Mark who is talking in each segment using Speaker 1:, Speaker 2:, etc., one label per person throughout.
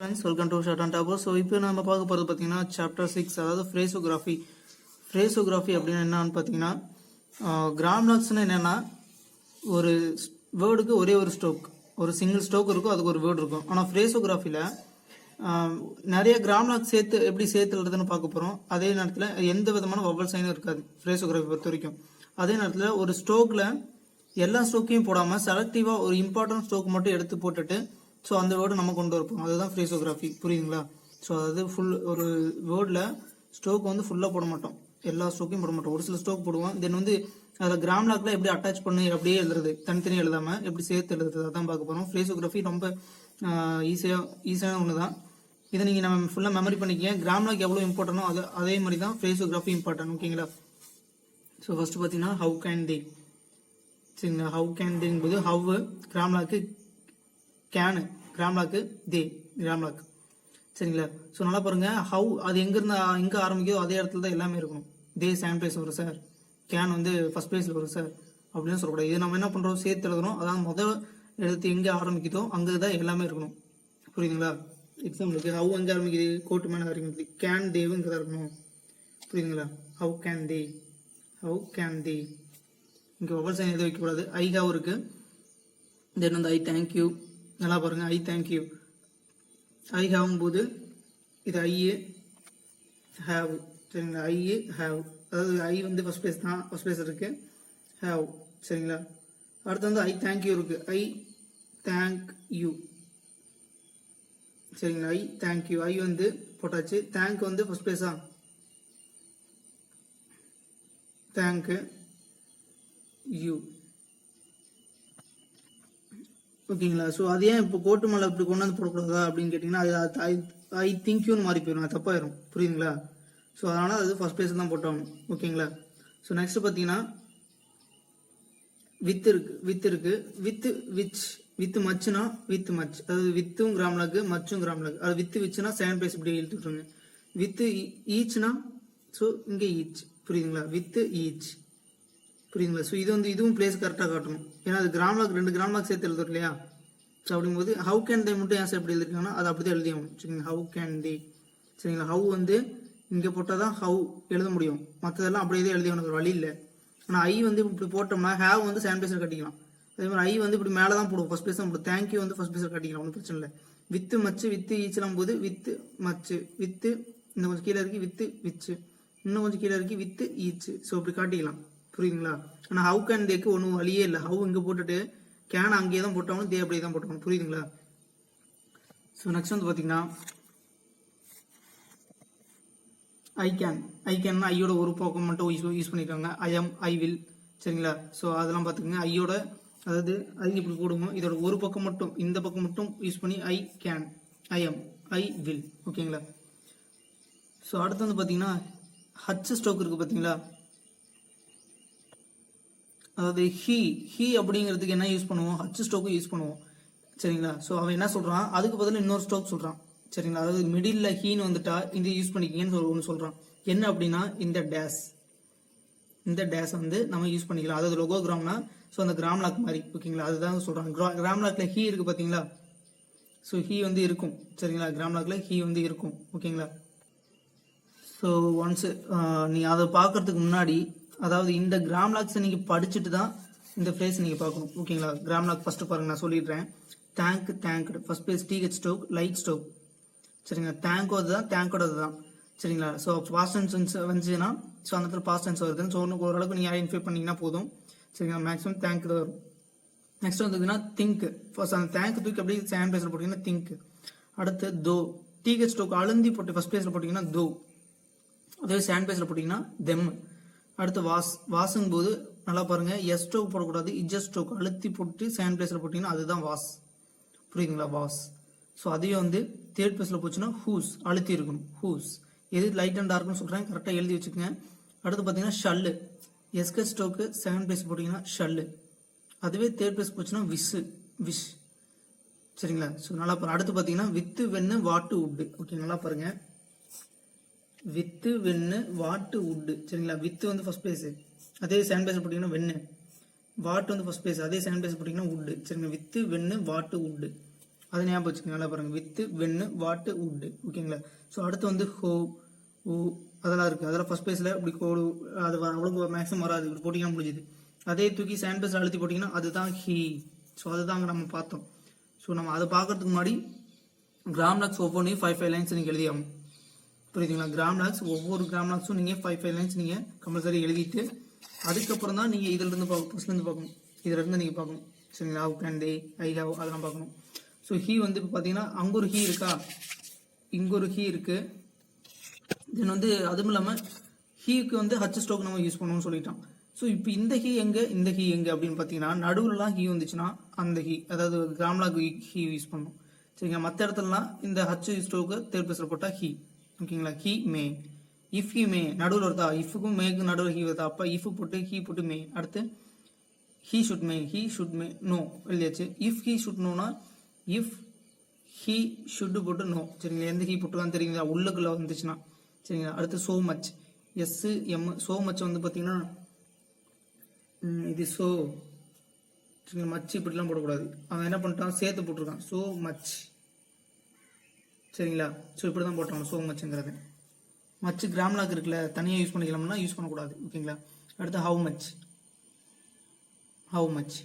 Speaker 1: Friends, welcome to Short and Tabo. So இப்போ நம்ம பார்க்க போகிறது பார்த்தீங்கன்னா சாப்டர் 6, அதாவது ஃப்ரேசோகிராஃபி அப்படின்னு என்னன்னு பார்த்தீங்கன்னா கிராம்லாக்ஸ்னு என்னென்னா ஒரு வேர்டுக்கு ஒரே ஒரு ஸ்ட்ரோக், ஒரு சிங்கிள் ஸ்ட்ரோக் இருக்கும், அதுக்கு ஒரு வேர்டு இருக்கும். ஆனால் ஃப்ரேசோகிராஃபியில் நிறைய கிராம்லாக் எப்படி சேர்த்து எழுதுன்னு பார்க்க போகிறோம். அதே நேரத்தில் எந்த விதமான வவல் சைனும் இருக்காது ஃப்ரேசோகிராஃபி பொறுத்த வரைக்கும். அதே நேரத்தில் ஒரு ஸ்ட்ரோக்கில் எல்லா ஸ்ட்ரோக்கையும் போடாமல் செலக்டிவாக ஒரு இம்பார்ட்டன்ட் ஸ்ட்ரோக் மட்டும் எடுத்து போட்டுட்டு ஸோ அந்த வேர்டு நம்ம கொண்டு வரப்போம். அதுதான் ஃப்ரேசோகிராஃபி, புரியுதுங்களா? ஸோ அதாவது ஒரு வேர்டில் ஸ்ட்ரோக் ஃபுல்லாக போட மாட்டோம், எல்லா ஸ்ட்ரோக்கையும் போட மாட்டோம், ஒரு சில ஸ்ட்ரோக் போடுவோம். தென் அதில் கிராம்லாக்ல எப்படி அட்டாச் பண்ணி அப்படியே எழுதுறது, தனித்தனி எழுதாமல் எப்படி சேர்த்து எழுதுறது, அதான் பார்க்க போகிறோம். ஃப்ரேசோகிராஃபி ரொம்ப ஈஸியான ஒன்று தான். இதை நீங்கள் நம்ம ஃபுல்லாக மெமரி பண்ணிக்க. கிராம்லாக் எவ்வளோ இம்பார்ட்டனோ அதே மாதிரி தான் ஃப்ரேசோகிராஃபி இம்பார்ட்டன்ட், ஓகேங்களா? ஸோ ஃபர்ஸ்ட் பார்த்தீங்கன்னா ஹவு கேன் தே, சரிங்களா? ஹவு கேன் தேங்கும்போது ஹவ் கிராம்லாக்கு, கேனு கிராம்லாக்கு, தே கிராம்லாக், சரிங்களா? ஸோ நல்லா பாருங்க, ஹவு அது எங்கே ஆரம்பிக்குதோ அதே இடத்துல தான் எல்லாமே இருக்கணும். தே செகண்ட் பிளேஸ் வரும் சார், கேன் ஃபர்ஸ்ட் பிளேஸில் வரும் சார் அப்படின்னு சொல்லக்கூடாது. இது நம்ம என்ன பண்ணுறோம், சேர்த்து எழுதுறோம். அதான் முதல் எழுத்து எங்கே ஆரம்பிக்குதோ அங்கே தான் எல்லாமே இருக்கணும், புரியுதுங்களா? எக்ஸாம்பிளுக்கு ஹவு எங்கே ஆரம்பிக்குது, கோட்டு மேலே ஆரம்பிக்குது, கேன் தேவுங்கிறதா இருக்கணும், புரியுதுங்களா? How can they, how can they. இங்கே ஒவ்வொரு சைன் எதுவும் வைக்கக்கூடாது. ஐகாவும் இருக்கு. தென் ஐ தேங்க்யூ, நல்லா பாருங்க, ஐ தேங்க்யூ. ஐ ஹாவும் போது இது ஐ ஹாவ், சரிங்களா? ஐ ஹாவ், அதாவது ஐ ஃபர்ஸ்ட் பிளேஸ் தான், ஃபர்ஸ்ட் பிளேஸ் இருக்கு, ஹாவ், சரிங்களா? அடுத்து ஐ தேங்க்யூ இருக்கு, ஐ தேங்க் யூ, சரிங்களா? ஐ தேங்க்யூ, ஐ போட்டாச்சு. தேங்க் ஃபர்ஸ்ட் பிளேஸா, தேங்க் யூ, ஓகேங்களா? ஸோ அது ஏன் இப்போ கோட்டு மேலே இப்படி கொண்டாந்து போடக்கூடாதா அப்படின்னு கேட்டிங்கன்னா, அது ஐ திங்க் யூன்னு மாறி போயிடும், அது தப்பாயிரும், புரியுதுங்களா? ஸோ அதனால் அது ஃபர்ஸ்ட் பிளேஸ் தான் போட்டாகணும், ஓகேங்களா? ஸோ நெக்ஸ்ட் பார்த்தீங்கன்னா வித் இருக்கு, வித் மச்சுனா வித் மச், அதாவது வித்தும் கிராம்லாக்கு, மச்சும் கிராம்லாக்கு. அது வித் விச்சுனா செகண்ட் பிளேஸ் இப்படி எழுத்துட்டுருங்க. வித் ஈச்னா ஸோ இங்கே ஈச், புரியுதுங்களா? வித் ஈச், புரியுதுங்களா? ஸோ இதுவும் பிளேஸ் கரெக்டாக காட்டணும். ஏன்னா அது கிராம்லாக், 2 கிராம்லாக் சேர்த்து எழுதுறோம் இல்லையா? ஸோ அப்படிங்கும்போது ஹவு கேன் தே மட்டும் ஏன் சார் எப்படி எழுதிருக்காங்கன்னா அது அப்படிதான் எழுதியாகும், சரிங்களா? ஹவு கேன் தே, சரிங்களா? ஹவு இங்கே போட்டால் தான் ஹவு எழுத முடியும், மற்றதெல்லாம் அப்படியே தான் எழுதி எனக்கு வழி இல்லை. ஆனால் ஐ இப்படி போட்டோம்னா ஹேவ் செகண்ட் பிளேஸில் கட்டிக்கலாம். அதே மாதிரி ஐ இப்படி மேலே தான் போடுவோம், ஃபர்ஸ்ட் பிளேஸ் தான் போடுவோம். தேங்க்யூ ஃபர்ஸ்ட் பிளேஸில் கட்டிக்கலாம், ஒன்றும் பிரச்சனை இல்லை. வித்து மச்சு, வித்து ஈச்சலாம் போது வித்து மச்சு, வித்து இன்னும் கொஞ்சம் கீழே இருக்கு, வித்து விச்சு, இன்னும் கொஞ்சம் கீழே இருக்கு, வித்து ஈச்சு. ஸோ இப்படி காட்டிக்கலாம், புரியுதுங்களா? ஆனால் ஹவு கேன் தேக்கு ஒன்றும் வழியே இல்லை. ஹவு இங்கே போட்டுட்டு கேன் அங்கேயே தான் போட்டாலும், தே அப்படியே தான் போட்டாலும், புரியுதுங்களா? ஸோ நெக்ஸ்ட் பார்த்தீங்கன்னா ஐ கேன் ஐயோட ஒரு பக்கம் மட்டும் யூஸ் பண்ணிருக்காங்க. ஐ எம், ஐ வில், சரிங்களா? ஸோ அதெல்லாம் பார்த்துக்கோங்க. ஐயோட, அதாவது ஐ இப்படி போடுவோம், இதோட ஒரு பக்கம் மட்டும், இந்த பக்கம் மட்டும் யூஸ் பண்ணி I can, I am, I will, ஓகேங்களா? ஸோ அடுத்து பார்த்தீங்கன்னா ஹச் ஸ்ட்ரோக் இருக்கு பார்த்தீங்களா? அதாவது ஹி அப்படிங்கிறதுக்கு என்ன யூஸ் பண்ணுவோம், ஹச் ஸ்ட்ரோக்கு யூஸ் பண்ணுவோம், சரிங்களா? ஸோ அவன் என்ன சொல்றான், அதுக்கு பதில் இன்னொரு ஸ்ட்ரோக் சொல்றான், சரிங்களா? அதாவது மிடில் ஹீன்னு வந்துட்டா இது யூஸ் பண்ணிக்கிங்கன்னு ஒன்று சொல்றான். என்ன அப்படின்னா இந்த டேஸ் நம்ம யூஸ் பண்ணிக்கலாம். அதாவது லோகோகிராம்னா ஸோ அந்த கிராம்லாக் மாதிரி, ஓகேங்களா? அதுதான் சொல்றாங்க. கிராம்லாக்ல ஹீ இருக்கு பார்த்தீங்களா? ஸோ ஹீ இருக்கும், சரிங்களா? கிராம்லாக்ல ஹீ இருக்கும், ஓகேங்களா? ஸோ ஒன்ஸ் நீ அதை பார்க்கறதுக்கு முன்னாடி, அதாவது இந்த கிராம்லாக்ஸை நீங்கள் படிச்சுட்டு தான் இந்த ஃப்ரேஸ் நீங்கள் பார்க்கணும், ஓகேங்களா? கிராம்லாக் ஃபர்ஸ்ட் பாருங்க, நான் சொல்லிடுறேன். Thanked first place, DH stroke, light stroke, சரிங்களா? தேங்கோது தான், தேங்கோடது தான், சரிங்களா? ஸோ பாஸ்ட் டென்ஸ் வந்துச்சுன்னா ஸோ அந்த இடத்துல பாஸ்ட் டென்ஸ் வருதுன்னு ஸோ ஓரளவுக்கு நீங்கள் ஐடென்டிஃபை பண்ணிங்கன்னா போதும், சரிங்களா? மேக்ஸிமம் தேங்க் தான் வரும். நெக்ஸ்ட் வந்ததுன்னா திங்க், ஃபர்ஸ்ட் அந்த தேங்க் தூக்கி அப்படியே செகண்ட் பிளேஸில் போட்டிங்கன்னா திங்க். அடுத்து தோ, டிஹெச் ஸ்ட்ரோக் அழுந்தி போட்டு ஃபர்ஸ்ட் பிளேஸில் போட்டிங்கன்னா தோ, அதே செகண்ட் பிளேஸில் போட்டிங்கன்னா தெம். அடுத்து வாஸுங்கும் போது நல்லா பாருங்க, எஸ் ஸ்ட்ரோக் போடக்கூடாது, இஜஸ் ஸ்ட்ரோக் அழுத்தி போட்டு செகண்ட் பிளேஸில் போட்டிங்கன்னா அதுதான் வாஸ், புரியுதுங்களா? வாஸ். ஸோ அதையும் தேர்ட் பிளேஸில் போச்சுன்னா ஹூஸ் அழுத்தி இருக்கணும், ஹூஸ். எது லைட் அண்ட் டார்க்னு சொல்கிறேன், கரெக்டாக எழுதி வச்சுக்கோங்க. அடுத்து பார்த்தீங்கன்னா ஷல்லு, எஸ்கே ஸ்ட்ரோக்கு செகண்ட் பிளேஸ் போட்டிங்கன்னா ஷல்லு, அதுவே தேர்ட் பிளேஸ் போச்சுன்னா விஷ், சரிங்களா? ஸோ நல்லா பாருங்க. அடுத்து பார்த்தீங்கன்னா வித்து வென்னு வாட்டு உட்டு, ஓகே, நல்லா பாருங்க. வித்து வென்னு வாட்டு உட்டு, சரிங்களா? வித்து ஃபர்ஸ்ட் பிளேஸ், அதே செகண்ட் பிளேஸ் போட்டிங்கன்னா வென்னு. வாட்டு ஃபர்ஸ்ட் பிளேஸ், அதே செகண்ட் பிளேஸ் போட்டிங்கன்னா உட்டு, சரிங்களா? வித்து வென்னு வாட்டு உட்டு. அது ஞாபகம் வச்சுக்கோங்க. நல்லா பாருங்க, வித்து, வென்னு, வாட்டு, உட்டு. ஓகேங்களா? ஸோ அடுத்து வந்து ஹோ, ஊ அதெல்லாம் இருக்குது. அதெல்லாம் ஃபர்ஸ்ட் பேஸில் இப்படி கோடு அது அவ்வளோ மேக்ஸிமம் வராது, இப்படி போட்டிங்கன்னா முடிஞ்சுது. அதே தூக்கி செகண்ட் பேஸில் அழுத்தி போட்டிங்கன்னா அதுதான் ஹீ. ஸோ அதுதான் அங்கே நம்ம பார்த்தோம். ஸோ நம்ம அதை பார்க்கறதுக்கு முன்னாடி கிராம்லாக்ஸ் ஒவ்வொன்றையும் 5 லைன்ஸ் நீங்கள் எழுதி ஆகணும். புரியுதுங்களா? கிராம்லாக்ஸ் ஒவ்வொரு கிராம்லாக்ஸும் நீங்கள் 5 லைன்ஸ் நீங்கள் கம்பல்சரி எழுதிட்டு அதுக்கப்புறம் தான் நீங்கள் இதிலிருந்து ஃபர்ஸ்ட்லேருந்து பார்க்கணும். இதிலிருந்து நீங்கள் பார்க்கணும். சரிங்களா? How can they, I how, அதெல்லாம் பார்க்கணும். ஸோ ஹீ வந்து இப்போ பார்த்தீங்கன்னா அங்கே ஒரு ஹீ இருக்கா, இங்கே ஒரு ஹீ இருக்குது. தென் வந்து அதுவும் இல்லாமல் ஹீக்கு வந்து ஹச் ஸ்டோக் நம்ம யூஸ் பண்ணணும்னு சொல்லிட்டான். ஸோ இப்போ இந்த ஹீ எங்கே, இந்த ஹீ எங்கே அப்படின்னு பார்த்தீங்கன்னா நடுவுலலாம் ஹீ வந்துச்சுன்னா அந்த ஹீ, அதாவது கிராம்லாக் ஹீ யூஸ் பண்ணணும். சரிங்களா? மற்ற இடத்துலலாம் இந்த ஹச் ஸ்டோக்கு தேர்ட் பேஸில் போட்டால் ஹீ. ஓகேங்களா? ஹீ மே, இஃப் ஹீ மே நடுவில் வருதா, இஃபுக்கும் மேக்கும் நடுவில் ஹீ வருதா, அப்போ இஃப் போட்டு ஹீ போட்டு மே. அடுத்து he should may, he should may no எழுதியாச்சு. இஃப் ஹீ ஷுட் நோனா இஃப் ஹீ ஷுட் போட்டு நோ. சரிங்களா? எந்த ஹீ போட்டுருக்கான்னு தெரியுங்களா உள்ளுக்குள்ள வந்துச்சுன்னா. சரிங்களா? அடுத்து so much, S M. So much வந்து பார்த்தீங்கன்னா இது சோ. சரிங்களா? மச் இப்படிலாம் போடக்கூடாது. அவன் என்ன பண்ணிட்டான், சேர்த்து போட்டிருக்கான் சோ மச். சரிங்களா? ஸோ இப்படி தான் போட்டாங்க சோ மச்ங்கிறது. மச் கிராம்லாக் இருக்குல்ல, தனியாக யூஸ் பண்ணிக்கலாம்னா யூஸ் பண்ணக்கூடாது. ஓகேங்களா? அடுத்து ஹவு மச், ஹவு மச்.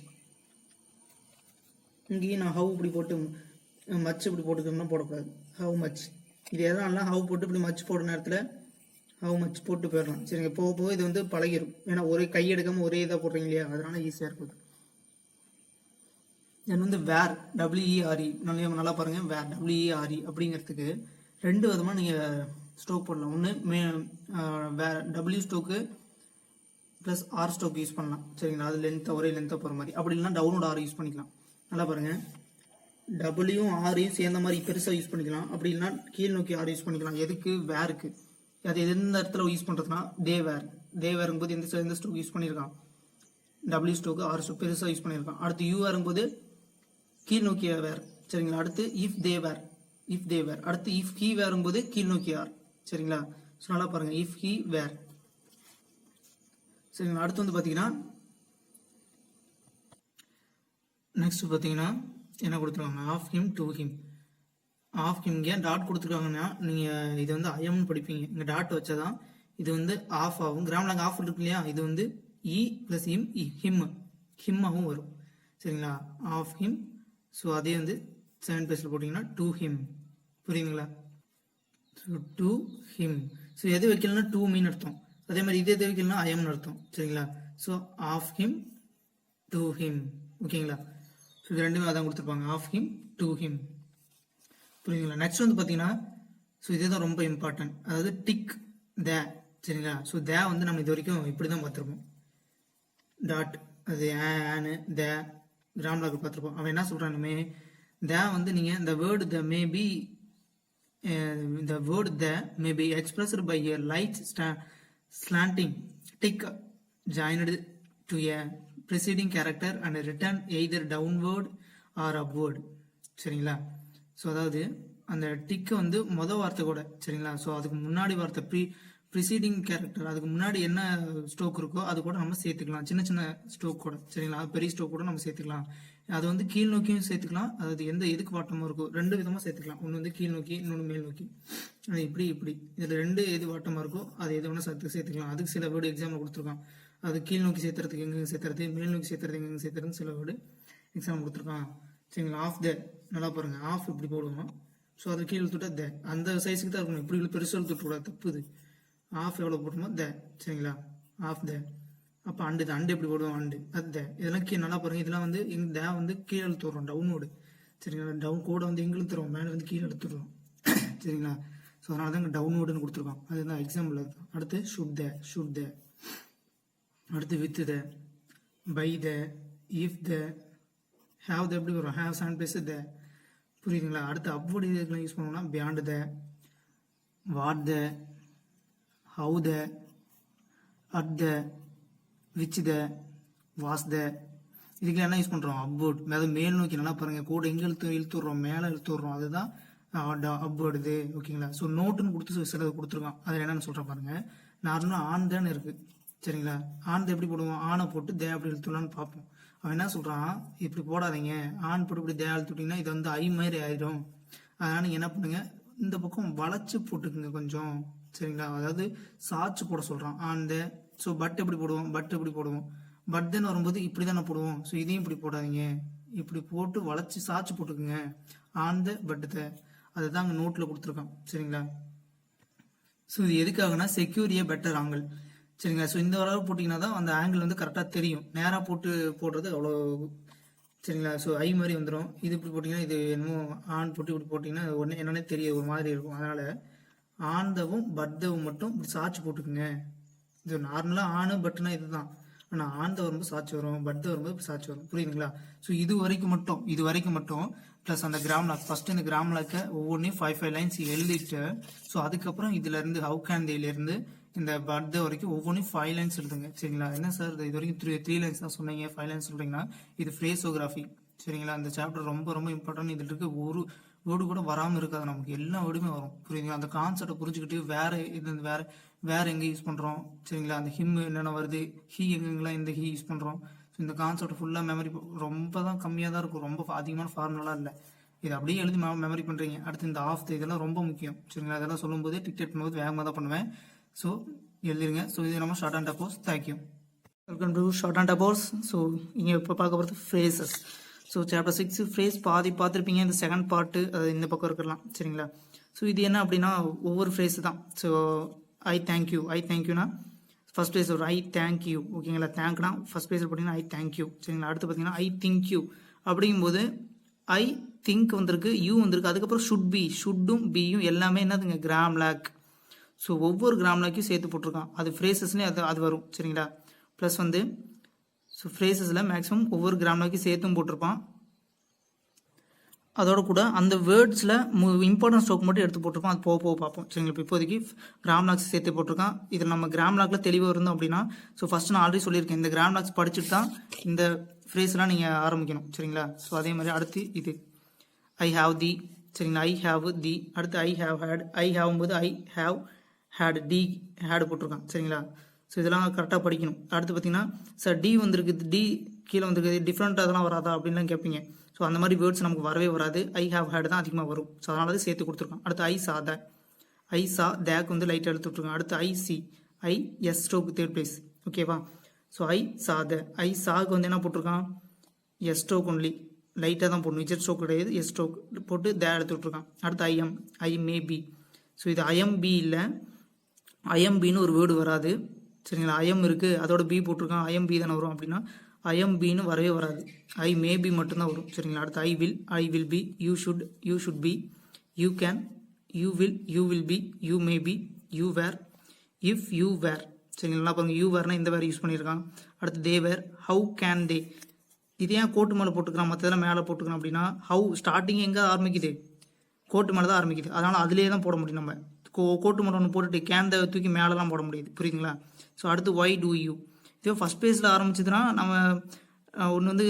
Speaker 1: இங்கேயும் நான் ஹவு இப்படி போட்டு மச் இப்படி போட்டுக்கணும்னா போடக்கூடாது. How much. இது எதனால ஹவு போட்டு இப்படி மச் போடுற நேரத்தில் ஹவு மச் போட்டு போயிடலாம். சரிங்க? போக போக இது வந்து பழகிடும். ஏன்னா ஒரே கை எடுக்காமல் ஒரே இதாக போடுறீங்க இல்லையா, அதனால ஈஸியாக இருக்குது. தென் வந்து வேர், டபிள்யூஇஆர்இ. நல்லா பாருங்க, வேர் டபிள்யூஇஆர்இ அப்படிங்கிறதுக்கு 2 விதமாக நீங்கள் ஸ்டோக் போடலாம். ஒன்று வேர் W ஸ்டோக்கு plus R stroke use பண்ணலாம். சரிங்களா? அது லென்த்தாக ஒரே லென்த்தாக போகிற மாதிரி. அப்படி இல்லைன்னா டவுனோட ஆர் யூஸ் பண்ணிக்கலாம். நல்லா பாருங்க, டபிள்யூயும் ஆரையும் சேர்ந்த மாதிரி பெருசாக யூஸ் பண்ணிக்கலாம். அப்படி இல்லைன்னா கீழ் நோக்கி ஆர் யூஸ் பண்ணிக்கலாம். எதுக்கு? வேருக்கு. அது எந்த இடத்துல யூஸ் பண்ணுறதுனா டே வேர். டே வேருங்கும்போது எந்த ஸ்டோக் யூஸ் பண்ணியிருக்கான், டபிள்யூ ஸ்டோக்கு ஆர் ஸ்டோக் பெருசாக யூஸ் பண்ணியிருக்கான். அடுத்து யூ வேருங்கும்போது கீழ் நோக்கிய வேர். சரிங்களா? அடுத்து if they where, if they வேர். அடுத்து இஃப் ஹீ வேருங்கும்போது கீழ் நோக்கிய ஆர். சரிங்களா? ஸோ நல்லா பாருங்க, இஃப் ஹீ வேர். சரிங்களா? அடுத்து வந்து பார்த்தீங்கன்னா நெக்ஸ்ட் பார்த்தீங்கன்னா என்ன கொடுத்துருவாங்க, of him to him. Of him ஏன் டாட் கொடுத்துருக்காங்கன்னா நீங்கள் இது வந்து ஐஎம்னு படிப்பீங்க. இங்கே டாட் வச்சாதான் இது வந்து ஆஃப் ஆகும். கிராம்லாக் ஆஃப் இருக்கு இல்லையா, இது வந்து இ ப்ளஸ் இம், ஹிம்மாகவும் வரும். சரிங்களா? Of him. ஸோ அதே வந்து செகண்ட் பேஸில் போட்டிங்கன்னா டு ஹிம். புரியுதுங்களா? So to him. ஸோ எது வைக்கலன்னா டு மீன் அர்த்தம். அதே மாதிரி இது எது வைக்கலன்னா ஐஎம்னு அர்த்தம். சரிங்களா? So of him to him. ஓகேங்களா? ஸோ இது ரெண்டுமே அதான் கொடுத்துருப்பாங்க, ஆஃப் ஹிம் டு ஹிம். புரியுதுங்களா? நெக்ஸ்ட் வந்து பார்த்தீங்கன்னா ஸோ இதுதான் ரொம்ப இம்பார்ட்டன்ட், அதாவது டிக் த. சரிங்களா? ஸோ த வந்து நம்ம இது வரைக்கும் இப்படி தான் பார்த்துருப்போம். டாட் அது ஆனு த கிராம்லாக் பார்த்துருப்போம். அவன் என்ன சொல்கிறானுமே, த வந்து நீங்கள் இந்த word the may be, the word the may be expressed by a light slanting tick joined to a preceding character and written either downward or upward. சரிங்களா? ஸோ அதாவது அந்த டிக்கு வந்து மொதல் வார்த்தை கூட. சரிங்களா? ஸோ அதுக்கு முன்னாடி வார்த்தை ப்ரிசீடிங் கேரக்டர், அதுக்கு முன்னாடி என்ன ஸ்டோக் இருக்கோ அது கூட நம்ம சேர்த்துக்கலாம். சின்ன சின்ன ஸ்டோக் கூட. சரிங்களா? பெரிய ஸ்டோக் கூட நம்ம சேர்த்துக்கலாம். அது வந்து கீழ் நோக்கியும் சேர்த்துக்கலாம். அதாவது எதுக்கு வாட்டமோ இருக்கோ 2 விதமாக சேர்த்துக்கலாம். ஒன்று வந்து கீழ் நோக்கி, இன்னொன்று மேல் நோக்கி. அது இப்படி இதில் 2 எது வாட்டமாக இருக்கோ அது எது வேணால் சேர்த்துக்கலாம். அதுக்கு சில வேர்டு எக்ஸாமில் கொடுத்துருக்கான். அது கீழ் நோக்கி சேர்த்துறதுக்கு எங்கே சேர்த்துறது, மேல் நோக்கி சேர்த்துறது எங்கே சேர்த்துறதுன்னு சில வேர்டு எக்ஸாம் கொடுத்துருக்கான். சரிங்களா? Of the. நல்லா பாருங்க, ஆஃப் இப்படி போடுவோம். ஸோ அது கீழே எழுத்துட்டா த, அந்த சைஸுக்கு தான் இருக்கணும். இப்படி பெருசாக எழுத்துக்கூடாது, தப்புது. ஆஃப் எவ்வளோ போட்டோமோ த. சரிங்களா? Of the. அப்போ அண்டு எப்படி போடுவோம், அண்டு அது த. இதெல்லாம் நல்லா பாருங்க, இதெல்லாம் வந்து த வந்து கீழே எழுத்துறோம், டவுனோடு. சரிங்களா? டவுன் கூட வந்து எங்கே எழுத்துறோம், மேலே வந்து கீழே எழுத்துடுறோம். சரிங்களா? ஸோ அதனால தான் இங்கே டவுனோடுன்னு கொடுத்துருக்கோம். அதுதான் எக்ஸாம்பிள். அதுதான். அடுத்து ஷுட் த. அடுத்து with the, by the, if the, have the எப்படி வரும், ஹேவ் செகண்ட் பிளேஸ் த. புரியுதுங்களா? அடுத்து அப்வர்ட் இதுக்கெல்லாம் யூஸ் பண்ணோம்னா beyond the, what the, how the, at the, which the, was the. இதுக்கெல்லாம் என்ன யூஸ் பண்ணுறோம், அப்வர்ட். அதாவது மேல் நோக்கி. நல்லா பாருங்கள், கூட எங்கே இழுத்துடுறோம், மேலே இழுத்துடுறோம். அதுதான் அப்வர்டு இது. ஓகேங்களா? ஸோ நோட்டுன்னு கொடுத்து சிலது கொடுத்துருக்கான். அதில் என்னென்னு சொல்கிறேன் பாருங்கள். நார்மலாக ஆன் தான் இருக்குது. சரிங்களா? ஆன் எப்படி போடுவோம், ஆனை போட்டு தே அப்படி இழுத்துடலான்னு பார்ப்போம். அவன் என்ன சொல்கிறான், இப்படி போடாதீங்க, ஆன் போட்டு இப்படி தேவை தூட்டிங்கன்னா இது வந்து ஐ மாதிரி ஆயிடும். அதனால் நீங்கள் என்ன பண்ணுங்க, இந்த பக்கம் வளைச்சு போட்டுக்குங்க கொஞ்சம், சரிங்களா. அதாவது சாச்சு போட சொல்கிறான் ஆன் ஸோ பட் எப்படி போடுவோம், பட் எப்படி போடுவோம், பட் தென் வரும்போது இப்படி தானே போடுவோம். ஸோ இதையும் இப்படி போடாதீங்க, இப்படி போட்டு வளைச்சி சாச்சு போட்டுக்குங்க ஆன் பட்டத்தை. அதுதான் அங்கே நோட்டில் கொடுத்துருக்கான், சரிங்களா. ஸோ இது எதுக்காகனா செக்யூர் ஏ பெட்டர் ஆங்கிள், சரிங்களா. ஸோ இந்த அளவு போட்டிங்கன்னா தான் அந்த ஆங்கிள் வந்து கரெக்டாக தெரியும். நேராக போடுறது அவ்வளோ, சரிங்களா. ஸோ ஐ மாதிரி வந்துடும். இது இப்படி போட்டிங்கன்னா இது என்னமோ ஆன் போட்டு இப்படி போட்டிங்கன்னா ஒன்று என்னன்னே தெரியும், ஒரு மாதிரி இருக்கும். அதனால் ஆன்தவும் பட்டவும் மட்டும் இப்படி சாச்சு போட்டுக்குங்க. இது நார்மலாக ஆனு பட்டுனா இதுதான். ஆனால் ஆன் வரும்போது சாட்சி வரும், பட் வரும்போது சாட்சி வரும், புரியுதுங்களா. ஸோ இது வரைக்கும் மட்டும் ப்ளஸ் அந்த கிராம் லாக், ஃபர்ஸ்ட் இந்த கிராம் லாக்கை ஒவ்வொன்றையும் 5 லைன்ஸ் எழுதிட்டு, ஸோ அதுக்கப்புறம் இதுலேருந்து ஹவு கேன் தேலேருந்து இந்த பட் வரைக்கும் ஒவ்வொன்றையும் 5 லைன்ஸ் எழுதுங்க, சரிங்களா. என்ன சார் இது வரைக்கும் 3 லைன்ஸ் தான் சொன்னீங்க, 5 லைன்ஸ் சொல்றீங்கன்னா இது ஃப்ரேசோகிராஃபி, சரிங்களா. அந்த சாப்டர் ரொம்ப ரொம்ப இம்பார்ட்டன்ட். இதில் இருக்க ஒரு வேர்டு கூட வராமல் இருக்காது, நமக்கு எல்லா வேர்டுமே வரும், புரியுதுங்களா. அந்த கான்செப்டை புரிஞ்சுக்கிட்டு வேற எங்கே யூஸ் பண்ணுறோம், சரிங்களா. அந்த ஹிம் என்னென்ன வருது, ஹீ எங்கெங்கெல்லாம் இந்த ஹீ யூஸ் பண்ணுறோம். ஸோ இந்த கான்செப்ட் ஃபுல்லாக மெமரி ரொம்ப தான் கம்மியாக தான் இருக்கும், ரொம்ப அதிகமான ஃபார்முலாலாம் இல்லை. இது அப்படியே எழுதி மெமரி பண்ணுறீங்க. அடுத்து இந்த ஆஃப் இதெல்லாம் ரொம்ப முக்கியம், சரிங்களா. இதெல்லாம் சொல்லும்போது டிக்டேட் பண்ணும்போது வேகமாக தான் பண்ணுவேன். ஸோ எழுதிருங்க. ஸோ இது நம்ம ஷார்ட் அண்ட் டப்போஸ். Thank you. Welcome to short and டப்போஸ். ஸோ இங்கே இப்போ பார்க்க போகிறது ஃப்ரேசஸ். ஸோ சாப்டர் 6 ஃப்ரேஸ் பாதி பார்த்துருப்பீங்க, இந்த செகண்ட் பார்ட்டு அது இந்த பக்கம் இருக்கலாம், சரிங்களா. ஸோ இது என்ன அப்படின்னா ஒவ்வொரு ஃப்ரேஸ் தான். ஸோ ஐ தேங்க்யூனா ஃபர்ஸ்ட் பேஸ் ஒரு ஐ தேங்க்யூ, ஓகேங்களா. தேங்க்னா ஃபர்ஸ்ட் பேஸில் பார்த்தீங்கன்னா ஐ தேங்க்யூ, சரிங்களா. அடுத்து பார்த்தீங்கன்னா ஐ திங்க் யூ. அப்படிங்கும்போது ஐ திங்க் வந்திருக்கு, யூ வந்திருக்கு, அதுக்கப்புறம் ஷுட் பி, ஷுட்டும் பியும் எல்லாமே என்னதுங்க கிராம் லேக். ஸோ ஒவ்வொரு கிராம் லேக்கையும் சேர்த்து போட்டிருக்கான். அது ஃப்ரேசஸ்லேயும் அது வரும், சரிங்களா. ப்ளஸ் வந்து ஸோ ஃப்ரேசஸில் மேக்ஸிமம் ஒவ்வொரு கிராம் லேக்கையும் சேர்த்தும் போட்டிருப்பான். அதோட கூட அந்த வேர்ட்ஸில் இம்பார்ட்டன்ட் ஸ்ட்ரோக் மட்டும் எடுத்து போட்டிருப்பான். அது போக பார்ப்போம், சரிங்களா. இப்போ இப்போதைக்கு கிராம் லாக்ஸ் சேர்த்து போட்டிருக்கான். இதில் நம்ம கிராம் லாக்ல தெளிவாக இருந்தோம் அப்படின்னா, ஸோ ஃபர்ஸ்ட் நான் ஆல்ரெடி சொல்லியிருக்கேன், இந்த கிராம் லாக்ஸ் படிச்சுட்டு தான் இந்த ஃப்ரேஸ்லாம் நீங்கள் ஆரம்பிக்கணும், சரிங்களா. ஸோ அதே மாதிரி அடுத்து இது ஐ ஹாவ் தி, சரிங்களா. ஐ ஹாவ் தி, அடுத்து ஐ ஹாவ் ஹேட். ஐ ஹாவும் போது I have had, D had போட்டிருக்கான், சரிங்களா. ஸோ இதெல்லாம் கரெக்டாக படிக்கணும். அடுத்து பார்த்தீங்கன்னா சார் டி வந்திருக்கு, டி கீழே வந்திருக்கு, டிஃப்ரெண்ட் அதெல்லாம் வராதா அப்படின்லாம் கேட்பீங்க. ஸோ அந்த மாதிரி வேர்ட்ஸ் நமக்கு வரவே வராது. ஐ ஹாவ் ஹேட் தான் அதிகமாக வரும். ஸோ அதனால தான் சேர்த்து கொடுத்துருக்கான். அடுத்து ஐ சா த, ஐ சா தேக்கு வந்து லைட் எடுத்து விட்ருக்கான். அடுத்து I see, I S stroke third place, ஓகேவா. ஸோ ஐ சா த, ஐ சாக்கு வந்து என்ன போட்டிருக்கான், எஸ் ஸ்ட்ரோக் ஒன்லி, லைட்டாக தான் போடணும், இஜெட் ஸ்ட்ரோக் கிடையாது, எஸ் ஸ்ட்ரோக் போட்டு தே எடுத்து விட்ருக்கான். அடுத்து I'm, I may be. So இது ஐஎம் பி இல்லை, ஐஎம்பின்னு ஒரு வேர்டு வராது, சரிங்களா. ஐஎம் இருக்குது, அதோட பி போட்டிருக்கான், ஐஎம்பி தானே வரும். அப்படின்னா ஐஎம்பின்னு வரவே வராது, ஐ மேபி மட்டும்தான் வரும், சரிங்களா. அடுத்து I will be, you should be, you can, you will be, you may be, you were, if you were, சரிங்களா. பாருங்க யூ வேர்னா இந்த வேர் யூஸ் பண்ணியிருக்காங்க. அடுத்து தே வேர், ஹவு கேன் தே. இது ஏன் கோட்டு மேலே போட்டுக்கிறான், மற்றதெல்லாம் மேலே போட்டுக்கிறான் அப்படின்னா, ஹவு ஸ்டார்டிங் எங்கே ஆரம்பிக்குது, கோட்டு மேலே தான் ஆரம்பிக்குது. அதனால் அதிலே தான் போட முடியும். நம்ம கோட்டு மட்டும் ஒன்று போட்டுட்டு கேந்த தூக்கி மேலெலாம் போட முடியாது, புரியுதுங்களா. ஸோ அடுத்து ஒய் டூ யூ. இதே ஃபஸ்ட் பேஜில் ஆரம்பிச்சதுன்னா நம்ம ஒன்று வந்து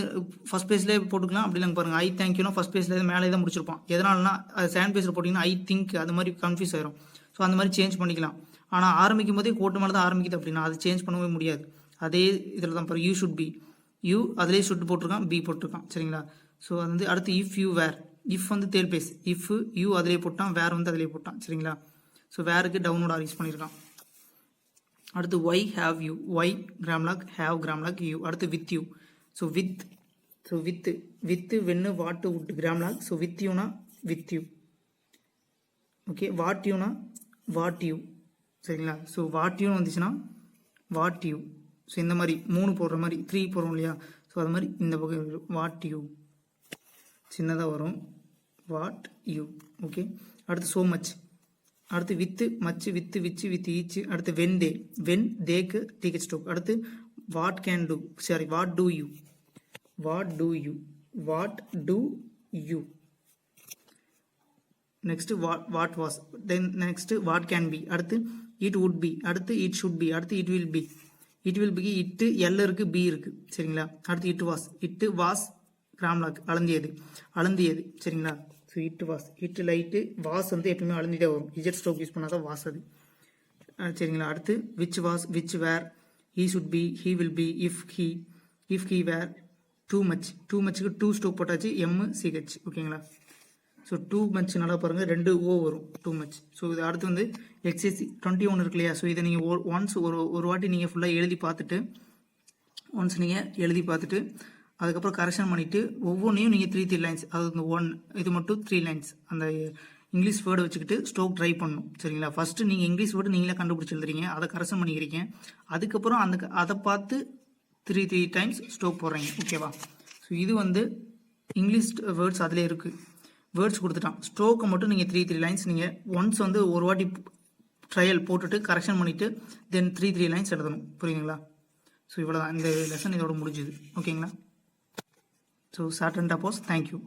Speaker 1: ஃபஸ்ட் பேஜ்லேயே போட்டுக்கலாம். அப்படி இல்லைங்க பாருங்கள், ஐ தேங்க்யூனா ஃபஸ்ட் பேஜில் மேலே தான் முடிச்சிருப்பான். எதனாலனா அது செகண்ட் பேஜில் போட்டிங்கன்னா ஐ திங்க் அது மாதிரி கன்ஃபியூஸ் ஆயிரும். ஸோ அந்த மாதிரி சேஞ்ச் பண்ணிக்கலாம். ஆனால் ஆரம்பிக்கும் போதே கோட்டு மேலே தான் ஆரம்பிக்குது அப்படின்னா அது சேஞ்ச் பண்ணவே முடியாது. அதே இதில் தான் பாருங்கள், யூ ஷுட் பி, யூ அதிலே ஷுட் போட்டிருக்கான், பி போட்டிருக்கான், சரிங்களா. ஸோ அது வந்து அடுத்து இஃப் யூ வேர், இஃப் வந்து தேர்ட் பேஸ், இஃப் யூ அதிலே போட்டான், வேர் வந்து அதிலே போட்டான், சரிங்களா. ஸோ வேருக்கு டவுன்லோட் யூஸ் பண்ணியிருக்கான். அடுத்து why have you, why gram lock, have gram lock, you. அடுத்து வித் யூ, ஸோ வித் வென்னு what would gram lock. So with யூனா வித் யூ, ஓகே. வாட் யூனா வாட் யூ, சரிங்களா. ஸோ வாட் யூன்னு வந்துச்சுன்னா வாட் யூ. ஸோ இந்த மாதிரி 3 போடுற மாதிரி 3 போடுறோம் இல்லையா. ஸோ அது மாதிரி இந்த பக்கம் வாட் யூ சின்னதாக வரும், வாட் யூ, ஓகே. அடுத்து ஸோ மச், அடுத்து with much, with which, with each. அடுத்து வென் தேக்கு டிக்கெட் ஸ்டோக். அடுத்து what can do, sorry what do you, next what was, then next what can be. அடுத்து it would be, அடுத்து it should be, அடுத்து it will be. It L இருக்கு, B இருக்கு, சரிங்களா. அடுத்து it was gram lock, அழுந்தியது, சரிங்களா. So it was, it light, was வந்து எப்பவுமே அழுந்திட்டே வரும், இஜெட் ஸ்ட்ரோக் யூஸ் பண்ணால் தான் வாஸ் அது, சரிங்களா. அடுத்து which was, which were, he should be, he will be, if he were, to மச்சுக்கு 2 ஸ்டோக் போட்டாச்சு MCH ஓகேங்களா. ஸோ 2 மச் நல்லா பாருங்கள் 2 O வரும் 2 மச். ஸோ இது அடுத்து வந்து எக்ஸைஸ் 21 இருக்கு இல்லையா. ஸோ இதை நீங்கள் ஒன்ஸ் ஒரு வாட்டி நீங்கள் ஃபுல்லாக எழுதி பார்த்துட்டு அதுக்கப்புறம் கரெக்ஷன் பண்ணிவிட்டு ஒவ்வொன்றையும் நீங்கள் 3 லைன்ஸ், அதாவது இந்த 1 இது மட்டும் 3 லைன்ஸ் அந்த இங்கிலீஷ் வேர்டை வச்சுக்கிட்டு ஸ்ட்ரோக் ட்ரை பண்ணணும் சரிங்களா. ஃபஸ்ட்டு நீங்கள் இங்கிலீஷ் வேர்டு நீங்களே கண்டுபிடிச்சி எழுதுறீங்க, அதை கரெக்ஷன் பண்ணிக்கிறீங்க. அதுக்கப்புறம் அதை பார்த்து 3 டைம்ஸ் ஸ்ட்ரோக் போடுறீங்க ஓகேவா. ஸோ இது வந்து இங்கிலீஷ் வேர்ட்ஸ் அதில் இருக்குது. வேர்ட்ஸ் கொடுத்துட்டான், ஸ்ட்ரோக்கை மட்டும் நீங்கள் 3 லைன்ஸ் நீங்கள் ஒன்ஸ் வந்து ஒரு வாட்டி ட்ரையல் போட்டுட்டு கரெக்ஷன் பண்ணிவிட்டு தென் 3 லைன்ஸ் எழுதணும் புரியுதுங்களா. ஸோ இவ்வளோ தான் இந்த லெசன் இதோட முடிஞ்சுது ஓகேங்களா. ஸோ சாட் அண்ட் டாப்போஸ் தேங்க்யூ.